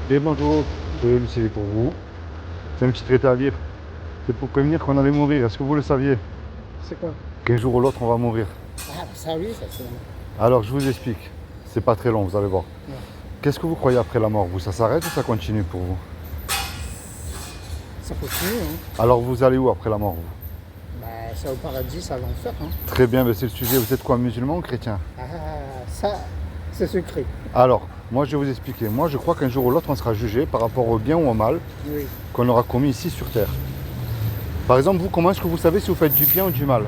Et bonjour, c'est pour vous. C'est un petit traité à lire. C'est pour prévenir qu'on allait mourir. Est-ce que vous le saviez? C'est quoi? Qu'un jour ou l'autre, on va mourir. Ah, ça oui, ça c'est. Alors, je vous explique. C'est pas très long, vous allez voir. Ouais. Qu'est-ce que vous croyez après la mort, vous? Ça s'arrête ou ça continue pour vous? Ça continue, hein. Alors, vous allez où après la mort, vous? Bah, ça au paradis, ça va l'enfer, hein. Très bien, mais c'est le sujet. Vous êtes quoi, musulman ou chrétien? Ah, ça, c'est secret. Alors, moi, je vais vous expliquer. Moi, je crois qu'un jour ou l'autre, on sera jugé par rapport au bien ou au mal Oui. qu'on aura commis ici sur Terre. Par exemple, vous, comment est-ce que vous savez si vous faites du bien ou du mal?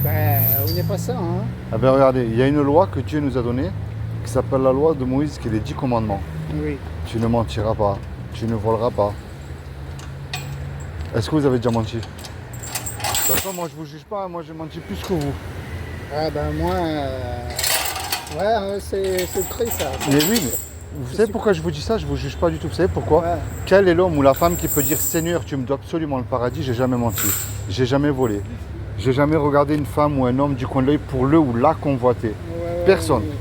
Ben, on n'est pas ça, hein. Ah ben regardez, il y a une loi que Dieu nous a donnée qui s'appelle la loi de Moïse, qui est les 10 commandements. Oui. Tu ne mentiras pas, tu ne voleras pas. Est-ce que vous avez déjà menti? De toute façon, moi je vous juge pas, moi j'ai menti plus que vous. Ah, ben, moi, ouais, c'est secret, ça. Mais oui, mais vous savez pourquoi je vous dis ça? Je vous juge pas du tout. Vous savez pourquoi? Ouais. Quel est l'homme ou la femme qui peut dire Seigneur, tu me dois absolument le paradis? J'ai jamais menti, j'ai jamais volé, j'ai jamais regardé une femme ou un homme du coin de l'œil pour le ou la convoiter. Ouais, Personne. oui.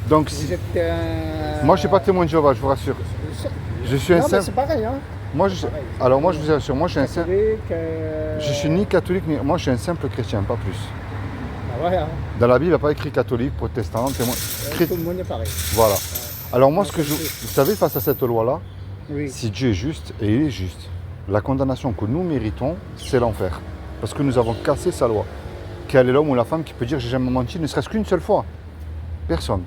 Donc, Vous êtes. moi je suis pas témoin de Jéhovah, je vous rassure. Je suis un Non, mais simple. c'est pareil, hein. Moi, alors moi je vous assure, moi je suis un simple. Catholique, Je suis ni catholique, ni. Moi je suis un simple chrétien, pas plus. bah, ouais, hein. Dans la Bible, il n'y a pas écrit catholique, protestant, témoin. Tout le monde est pareil. Voilà. Alors moi, Ouais, ce que c'est vous juste. savez, face à cette loi-là, Oui. si Dieu est juste, et il est juste, la condamnation que nous méritons, c'est l'enfer. Parce que nous avons cassé sa loi. Quel est l'homme ou la femme qui peut dire j'ai jamais menti, ne serait-ce qu'une seule fois? Personne.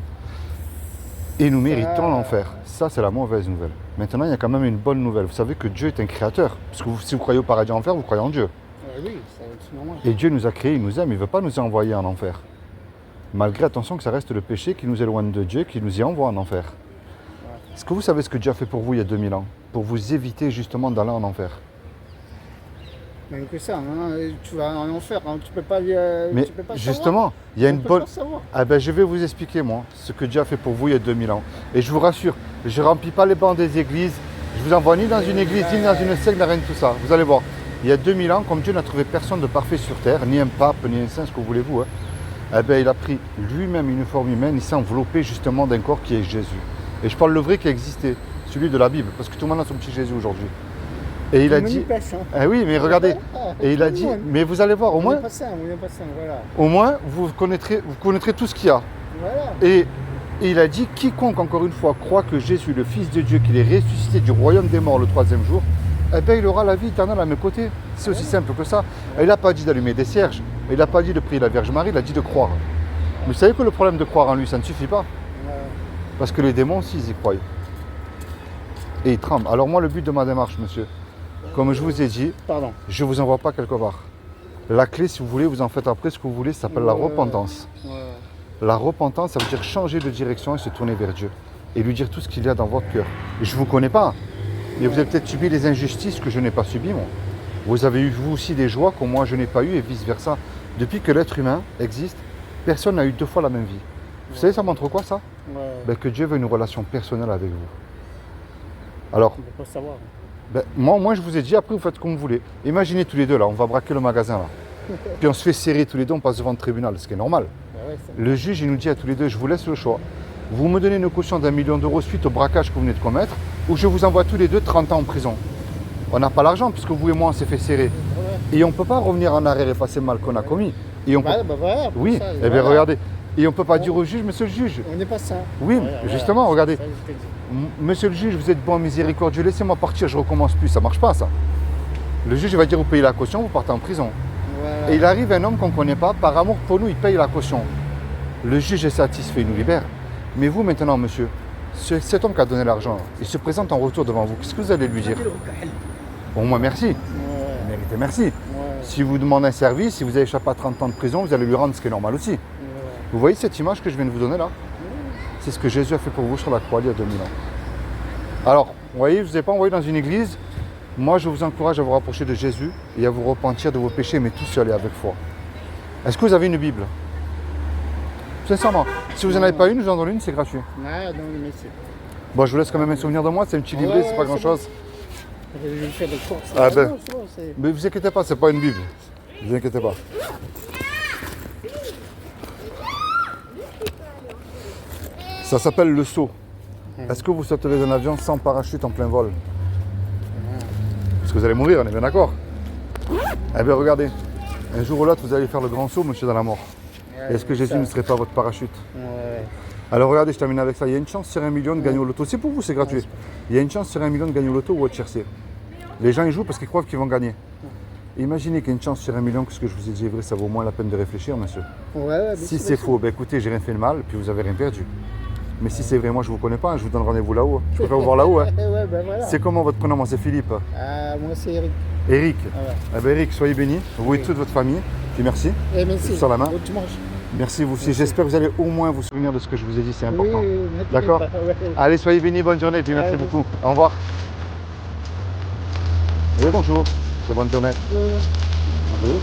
Et nous méritons l'enfer. Ça, c'est la mauvaise nouvelle. Maintenant, il y a quand même une bonne nouvelle. Vous savez que Dieu est un créateur. Parce que si vous croyez au paradis et en enfer, vous croyez en Dieu. Oui, c'est normal. Et Dieu nous a créés, il nous aime, il ne veut pas nous envoyer en enfer. Malgré, attention, que ça reste le péché qui nous éloigne de Dieu, qui nous y envoie en enfer. Est-ce que vous savez ce que Dieu a fait pour vous il y a 2000 ans? Pour vous éviter justement d'aller en enfer. Même que ça, hein, tu vas en enfer, hein, tu peux pas, Mais tu peux pas justement, il y a savoir. une On peut bonne... pas savoir. Ah ben, je vais vous expliquer, moi, ce que Dieu a fait pour vous il y a 2000 ans. Et je vous rassure, je ne remplis pas les bancs des églises. Je vous envoie ni dans une église, ni dans une secte, ni rien de tout ça. Vous allez voir. Il y a 2000 ans, comme Dieu n'a trouvé personne de parfait sur terre, ni un pape, ni un saint, ce que voulez-vous, hein, eh ben, il a pris lui-même une forme humaine, il s'est enveloppé justement d'un corps qui est Jésus. Et je parle le vrai qui a existé, celui de la Bible, parce que tout le monde a son petit Jésus aujourd'hui. Et il a dit... Eh oui, mais regardez, et il a dit, mais vous allez voir, au moins, Voilà. au moins vous connaîtrez tout ce qu'il y a. Voilà. Et il a dit, quiconque, encore une fois, croit que Jésus, le Fils de Dieu, qu'il est ressuscité du royaume des morts le troisième jour, eh bien, il aura la vie éternelle à mes côtés. C'est aussi simple que ça. Et il n'a pas dit d'allumer des cierges, il n'a pas dit de prier la Vierge Marie, il a dit de croire. Mais vous savez que le problème de croire en lui, ça ne suffit pas. Parce que les démons aussi, ils y croient. Et ils tremblent. Alors moi, le but de ma démarche, monsieur, comme je vous ai dit, Pardon. je ne vous envoie pas quelque part. La clé, si vous voulez, vous en faites après ce que vous voulez, ça s'appelle la repentance. La repentance, ça veut dire changer de direction et se tourner vers Dieu. Et lui dire tout ce qu'il y a dans votre cœur. Et je ne vous connais pas, mais vous avez peut-être subi les injustices que je n'ai pas subies, moi. Vous avez eu, vous aussi, des joies que moi, je n'ai pas eues et vice-versa. Depuis que l'être humain existe, personne n'a eu deux fois la même vie. Vous savez, ça montre quoi, ça? Ben, que Dieu veut une relation personnelle avec vous. Alors, On ne peut pas savoir. ben, moi, je vous ai dit, après, vous faites comme vous voulez. Imaginez tous les deux, là, on va braquer le magasin, là. Puis on se fait serrer tous les deux, on passe devant le tribunal, ce qui est normal. Le juge, il nous dit à tous les deux, je vous laisse le choix. Vous me donnez une caution d'1 million d'euros suite au braquage que vous venez de commettre, ou je vous envoie tous les deux 30 ans en prison. On n'a pas l'argent, puisque vous et moi, on s'est fait serrer. Et on ne peut pas revenir en arrière et effacer le mal qu'on a commis. Et on peut... Voilà, oui, ça, eh bien regardez. Et on ne peut pas dire au juge, monsieur le juge. On n'est pas ça. Oui, justement, regardez. Ça, je te dis. Monsieur le juge, vous êtes bon, miséricordieux, laissez-moi partir, je recommence plus. Ça ne marche pas, ça. Le juge, il va dire, vous payez la caution, vous partez en prison. Voilà. Et il arrive un homme qu'on ne connaît pas, par amour pour nous, il paye la caution. Le juge est satisfait, il nous libère. Mais vous, maintenant, monsieur, cet homme qui a donné l'argent, il se présente en retour devant vous. Qu'est-ce que vous allez lui dire? Au moins, merci. Méritez merci. Si vous demandez un service, si vous avez échappé à 30 ans de prison, vous allez lui rendre ce qui est normal aussi. Vous voyez cette image que je viens de vous donner là? C'est ce que Jésus a fait pour vous sur la croix il y a 2000 ans. Alors, vous voyez, je ne vous ai pas envoyé dans une église. Moi, je vous encourage à vous rapprocher de Jésus et à vous repentir de vos péchés, mais tout seul et avec foi. Est-ce que vous avez une Bible? Sincèrement, si vous n'en avez pas une, je vous en donne une, c'est gratuit. Non, mais c'est... Bon, je vous laisse quand même un souvenir de moi, c'est un petit livret, c'est pas grand-chose. Je vais faire des courses. Ah ben, c'est bon, c'est... mais vous inquiétez pas, c'est pas une Bible. Ne vous inquiétez pas. Ça s'appelle le sceau. Est-ce que vous sauterez d'un avion sans parachute en plein vol? Parce que vous allez mourir, on est bien d'accord? Eh bien regardez, un jour ou l'autre vous allez faire le grand saut, monsieur, dans la mort. Ouais, Est-ce que Jésus ça. ne serait pas votre parachute? Ouais. Alors regardez, je termine avec ça. Il y a une chance sur 1 million de gagner au loto. C'est pour vous, c'est gratuit. Il y a une chance sur 1 million de gagner au loto ou au tiercé. Les gens ils jouent parce qu'ils croient qu'ils vont gagner. Imaginez qu'il y a une chance sur 1 million que ce que je vous ai dit est vrai, ça vaut moins la peine de réfléchir, monsieur. Ouais, Si c'est faux, ben écoutez, j'ai rien fait de mal, puis vous avez rien perdu. Mais si c'est vrai, moi je vous connais pas, je vous donne rendez-vous là-haut. Je préfère vous voir là-haut. Hein. Ouais, ben voilà. C'est comment votre prénom? Moi c'est Philippe. Ah, moi c'est Eric. Eric. Ah ouais. Eh ben Eric, soyez bénis, vous et toute votre famille. Puis merci. Et merci. Je sors la main. Bon dimanche. Merci vous aussi. J'espère que vous allez au moins vous souvenir de ce que je vous ai dit, c'est Oui, important. n'inquiétez D'accord. pas, ouais. Allez, soyez bénis, bonne journée, puis merci Allez. beaucoup. Au revoir. Et bonjour. Très bonne journée. Ouais. Bonjour.